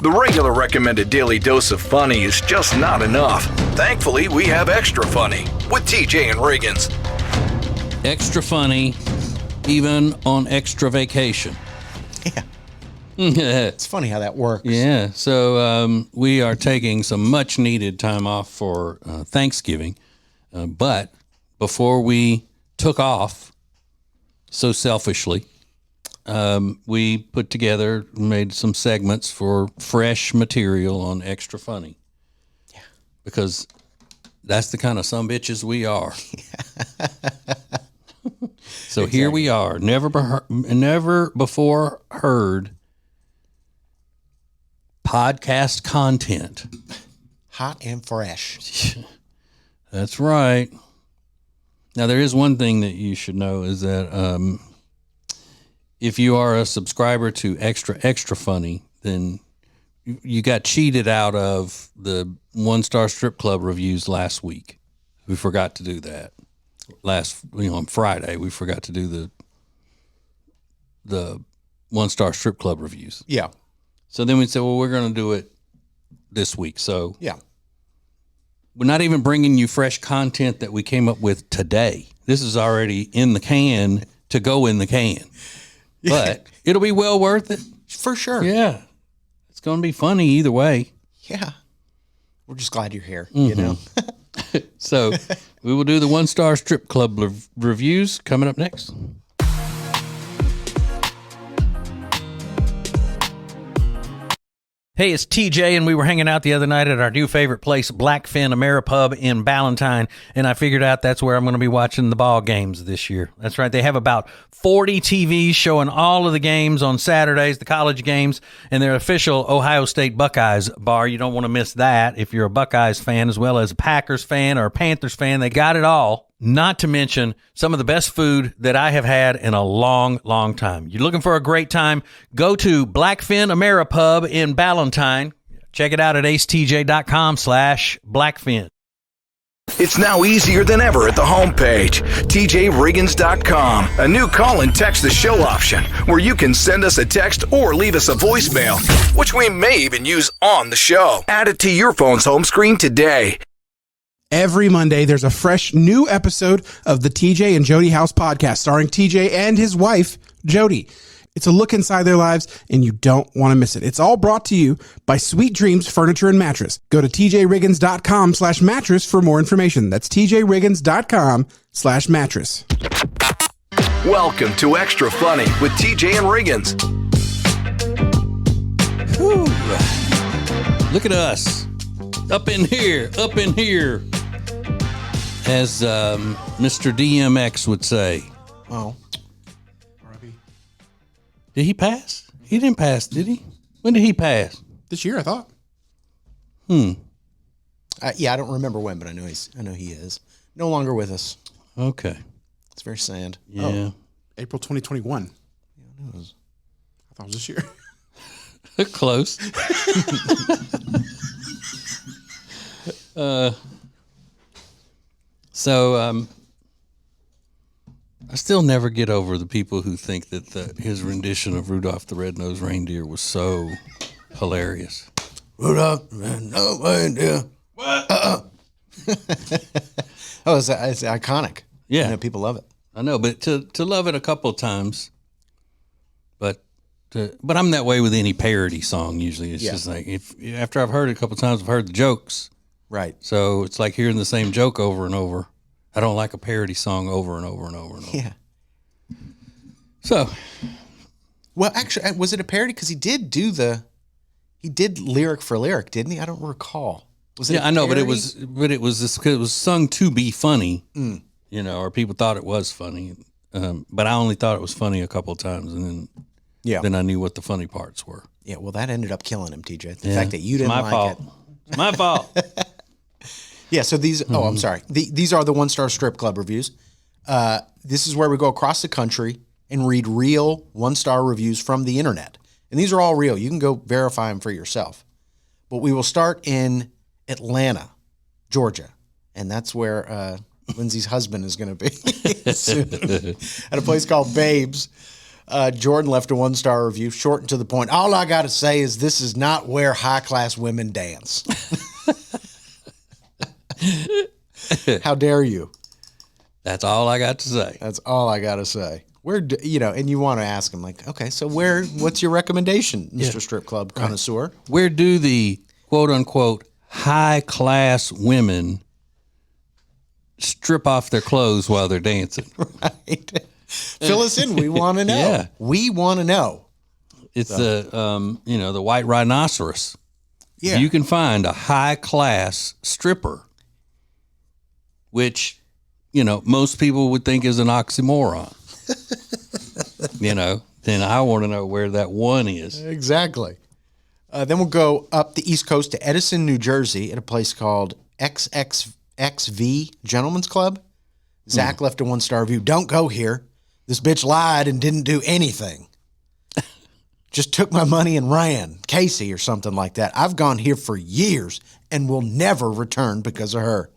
The regular recommended daily dose of funny is just not enough. Thankfully, we have Extra Funny with TJ and Riggins. Extra funny, even on extra vacation. Yeah. It's funny how that works. Yeah. So we are taking some much needed time off for Thanksgiving. But before we took off so selfishly, we put together, made some segments for fresh material on Extra Funny. Yeah. Because that's the kind of sumbitches we are. So exactly. Here we are, never before heard podcast content. Hot and fresh. That's right. Now, there is one thing that you should know is that if you are a subscriber to Extra Funny, then you got cheated out of the 1-star strip club reviews last week. We forgot to do that. On Friday, we forgot to do the 1-star strip club reviews. Yeah. So then we said, well, we're going to do it this week. So yeah, we're not even bringing you fresh content that we came up with today. This is already in the can to go in the can. But it'll be well worth it. For sure. Yeah. It's going to be funny either way. Yeah. We're just glad you're here, you know. So we will do the 1-star strip club reviews coming up next. Hey, it's TJ, and we were hanging out the other night at our new favorite place, Blackfin Ameripub in Ballantyne, and I figured out that's where I'm going to be watching the ball games this year. That's right. They have about 40 TVs showing all of the games on Saturdays, the college games, and their official Ohio State Buckeyes bar. You don't want to miss that if you're a Buckeyes fan as well as a Packers fan or a Panthers fan. They got it all. Not to mention some of the best food that I have had in a long, long time. You're looking for a great time? Go to Blackfin Ameripub in Ballantyne. Check it out at acetj.com/Blackfin. It's now easier than ever at the homepage, tjriggins.com. A new call and text the show option where you can send us a text or leave us a voicemail, which we may even use on the show. Add it to your phone's home screen today. Every Monday, there's a fresh new episode of the TJ and Jody House podcast starring TJ and his wife, Jody. It's a look inside their lives, and you don't want to miss it. It's all brought to you by Sweet Dreams Furniture and Mattress. Go to tjriggins.com/mattress for more information. That's tjriggins.com/mattress. Welcome to Extra Funny with TJ and Riggins. Whew. Look at us. Up in here. As Mr. DMX would say. Oh. Did he pass? He didn't pass, did he? When did he pass? This year, I thought. Yeah, I don't remember when, but I know he is no longer with us. Okay. It's very sad. Yeah. Oh, April 2021. Yeah, I thought it was this year. Close. So I still never get over the people who think that his rendition of Rudolph the Red-Nosed Reindeer was so hilarious. Rudolph the Red-Nosed Reindeer. What? Oh, it's iconic. Yeah. You know, people love it. I know, but to love it a couple of times, but I'm that way with any parody song usually. It's just like, after I've heard it a couple of times, I've heard the jokes. Right. So it's like hearing the same joke over and over. I don't like a parody song over and over and over and over. Yeah. So. Well, actually, was it a parody? Because he did lyric for lyric, didn't he? I don't recall. Was it? Yeah, I know, but it was sung to be funny, you know, or people thought it was funny. But I only thought it was funny a couple of times, and then I knew what the funny parts were. Yeah, well, that ended up killing him, TJ. The fact that you didn't like it. It's my fault. Yeah, so these, I'm sorry. These are the 1-star strip club reviews. This is where we go across the country and read real 1-star reviews from the internet. And these are all real. You can go verify them for yourself. But we will start in Atlanta, Georgia. And that's where Lindsay's husband is going to be soon, at a place called Babes. Jordan left a 1-star review, short and to the point. All I got to say is this is not where high-class women dance. How dare you? That's all I got to say. That's all I got to say. And you want to ask him, like, okay, so what's your recommendation, Mr. Strip Club connoisseur? Where do the quote-unquote high-class women strip off their clothes while they're dancing? Right. Fill us in. We want to know. Yeah. We want to know. It's the white rhinoceros. Yeah. You can find a high-class stripper, which, most people would think is an oxymoron. Then I want to know where that one is. Exactly. Then we'll go up the East Coast to Edison, New Jersey, at a place called XXXV Gentlemen's Club. Zach left a 1-star review. Don't go here. This bitch lied and didn't do anything. Just took my money and ran. Casey or something like that. I've gone here for years and will never return because of her.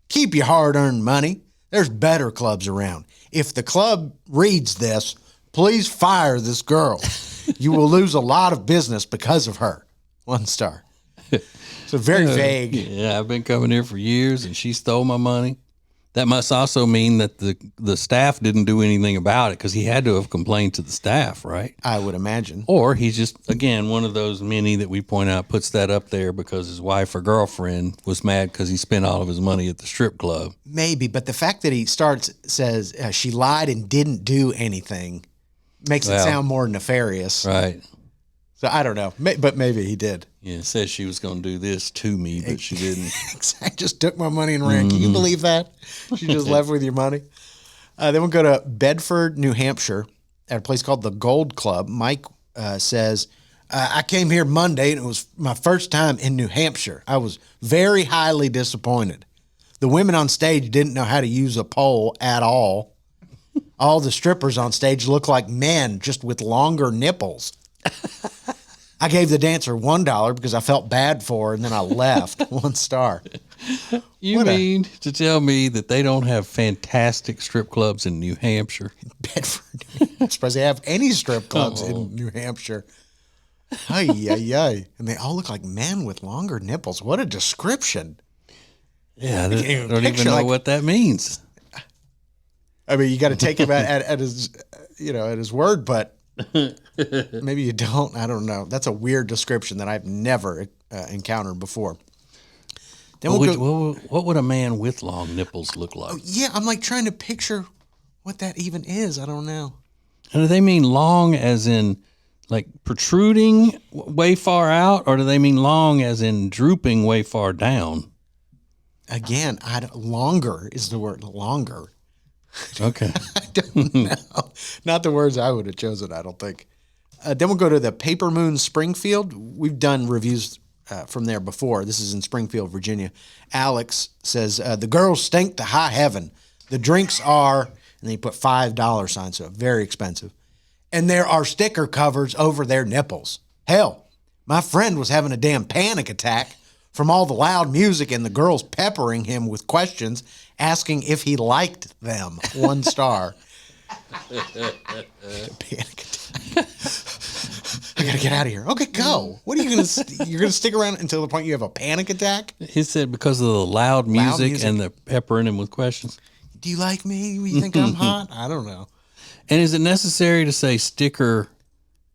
Keep your hard-earned money. There's better clubs around. If the club reads this, please fire this girl. You will lose a lot of business because of her. 1 star. So very vague. Yeah, I've been coming here for years, and she stole my money. That must also mean that the staff didn't do anything about it, because he had to have complained to the staff, right? I would imagine. Or he's just, again, one of those many that we point out puts that up there because his wife or girlfriend was mad because he spent all of his money at the strip club. Maybe, but the fact that he says she lied and didn't do anything makes it sound more nefarious. Right. So I don't know, but maybe he did. Yeah, it says she was going to do this to me, but she didn't. Exactly. Just took my money and ran. Can you believe that? She just left with your money. Then we'll go to Bedford, New Hampshire, at a place called the Gold Club. Mike says, I came here Monday, and it was my first time in New Hampshire. I was very highly disappointed. The women on stage didn't know how to use a pole at all. All the strippers on stage look like men, just with longer nipples. I gave the dancer $1 because I felt bad for her, and then I left. 1 star. You mean to tell me that they don't have fantastic strip clubs in New Hampshire? Bedford. I'm surprised they have any strip clubs in New Hampshire. Ay, ay, ay. And they all look like men with longer nipples. What a description. Yeah, I don't even know what that means. I mean, you got to take him at his word, but maybe you don't. I don't know. That's a weird description that I've never encountered before. Then what would a man with long nipples look like? Oh, yeah, I'm like trying to picture what that even is. I don't know. And do they mean long as in like protruding way far out, or do they mean long as in drooping way far down? Again, longer is the word. Longer. Okay. I don't know. Not the words I would have chosen, I don't think. Then we'll go to the Paper Moon Springfield. We've done reviews from there before. This is in Springfield, Virginia. Alex says, the girls stink to high heaven. The drinks are, and then he put $5 signs, so very expensive. And there are sticker covers over their nipples. Hell, my friend was having a damn panic attack from all the loud music and the girls peppering him with questions, asking if he liked them. 1 star. Panic attack. I gotta get out of here. Okay, go. What are you gonna? You're gonna stick around until the point you have a panic attack? He said because of the loud music and the peppering him with questions. Do you like me? You think I'm hot? I don't know. And is it necessary to say sticker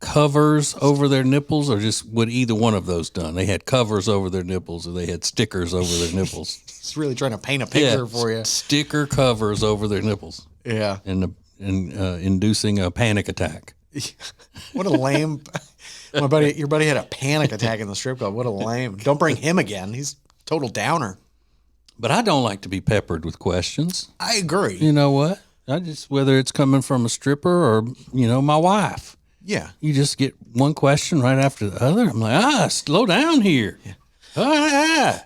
covers over their nipples, or just would either one of those done? They had covers over their nipples, or they had stickers over their nipples. He's really trying to paint a picture for you. Sticker covers over their nipples. Yeah, and inducing a panic attack. What a lame. Your buddy had a panic attack in the strip club. What a lame. Don't bring him again. He's a total downer. But I don't like to be peppered with questions. I agree. You know what? Whether it's coming from a stripper or, my wife. Yeah. You just get one question right after the other. I'm like, slow down here. Yeah.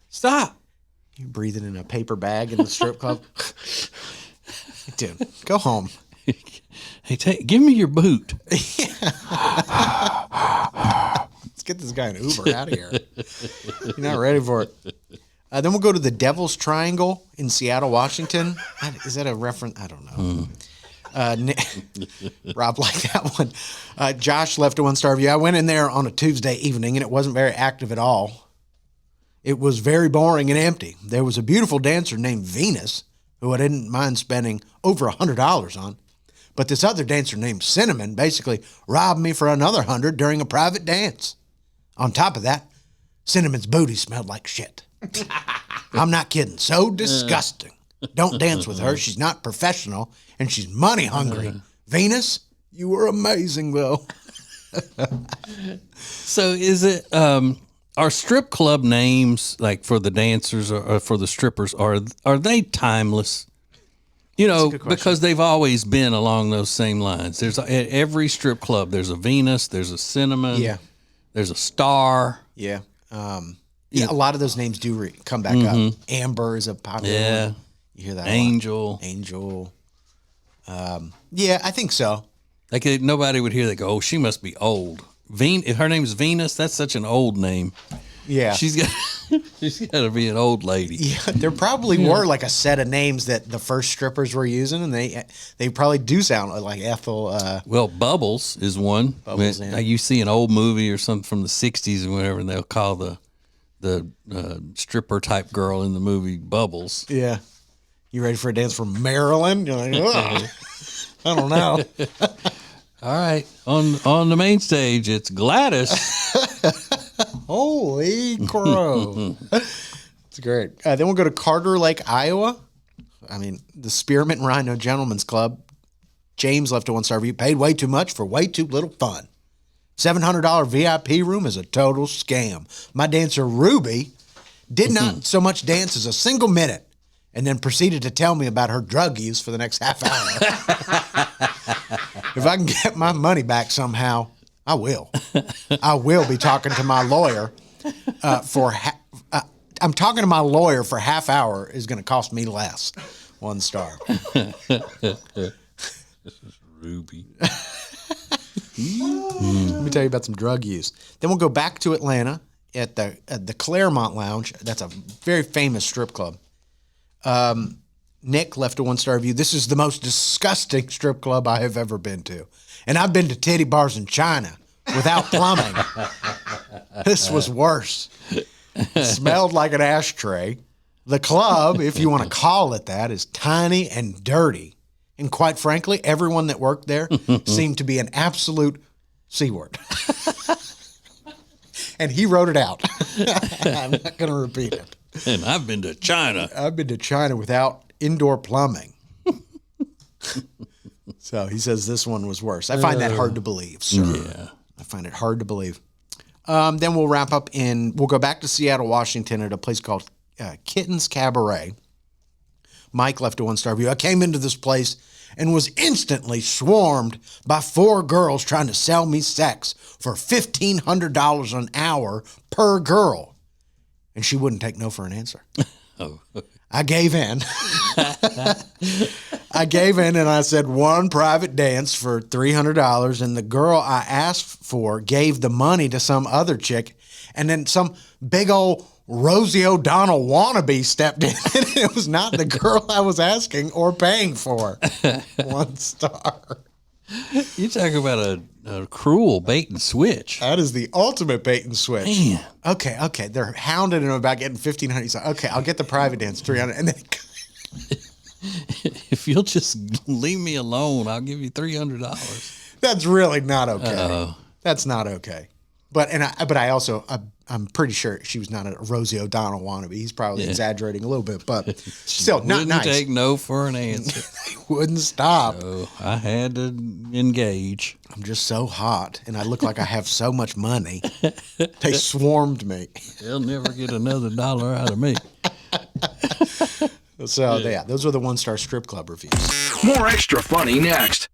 Stop. You breathing in a paper bag in the strip club? Dude, go home. Hey, give me your boot. Let's get this guy an Uber out of here. You're not ready for it. Then we'll go to the Devil's Triangle in Seattle, Washington. Is that a reference? I don't know. Rob liked that one. Josh left a 1-star review. I went in there on a Tuesday evening, and it wasn't very active at all. It was very boring and empty. There was a beautiful dancer named Venus, who I didn't mind spending over $100 on. But this other dancer named Cinnamon basically robbed me for another $100 during a private dance. On top of that, Cinnamon's booty smelled like shit. I'm not kidding. So disgusting. Don't dance with her. She's not professional, and she's money hungry. Venus, you were amazing, though. So is it, are strip club names, like for the dancers or for the strippers, are they timeless? You know, because they've always been along those same lines. There's at every strip club, there's a Venus, there's a Cinnamon, there's a Star. Yeah. A lot of those names do come back up. Amber is a popular one. You hear that Angel. Angel. Yeah, I think so. Like nobody would hear that go, oh, she must be old. If her name's Venus, that's such an old name. Yeah. She's got to be an old lady. Yeah, there probably were like a set of names that the first strippers were using, and they probably do sound like Ethel. Well, Bubbles is one. Bubbles, You see an old movie or something from the 60s or whatever, and they'll call the stripper type girl in the movie Bubbles. Yeah. You ready for a dance from Maryland? You're like, ugh. I don't know. All right. On the main stage, it's Gladys. Holy crow. It's great. Then we'll go to Carter Lake, Iowa. I mean, the Spearmint Rhino Gentlemen's Club. James left a 1-star review. Paid way too much for way too little fun. $700 VIP room is a total scam. My dancer, Ruby, did not so much dance as a single minute and then proceeded to tell me about her drug use for the next half hour. If I can get my money back somehow, I will. I will be talking to my lawyer I'm talking to my lawyer for half hour is going to cost me less. 1 star. Ruby. Let me tell you about some drug use. Then we'll go back to Atlanta at the Claremont Lounge. That's a very famous strip club. Nick left a 1-star review. This is the most disgusting strip club I have ever been to. And I've been to titty bars in China without plumbing. This was worse. It smelled like an ashtray. The club, if you want to call it that, is tiny and dirty. And quite frankly, everyone that worked there seemed to be an absolute C-word. And he wrote it out. I'm not going to repeat it. And I've been to China. I've been to China without indoor plumbing. So he says this one was worse. I find that hard to believe, sir. Yeah. I find it hard to believe. Then we'll wrap up we'll go back to Seattle, Washington at a place called Kitten's Cabaret. Mike left a 1-star review. I came into this place and was instantly swarmed by 4 girls trying to sell me sex for $1,500 an hour per girl. And she wouldn't take no for an answer. Oh. I gave in. I gave in and I said 1 private dance for $300. And the girl I asked for gave the money to some other chick. And then some big old Rosie O'Donnell wannabe stepped in. And it was not the girl I was asking or paying for. 1 star. You talk about a cruel bait and switch. That is the ultimate bait and switch. Man. Okay. They're hounding him about getting $1,500. He's like, okay, I'll get the private dance, $300. And then if you'll just leave me alone, I'll give you $300. that's really not okay. Uh-oh. That's not okay. But I'm pretty sure she was not a Rosie O'Donnell wannabe. He's probably exaggerating a little bit, but still not nice. Wouldn't take no for an answer. Wouldn't stop. So I had to engage. I'm just so hot, and I look like I have so much money. They swarmed me. They'll never get another dollar out of me. So, yeah, those are the 1-star strip club reviews. More extra funny next.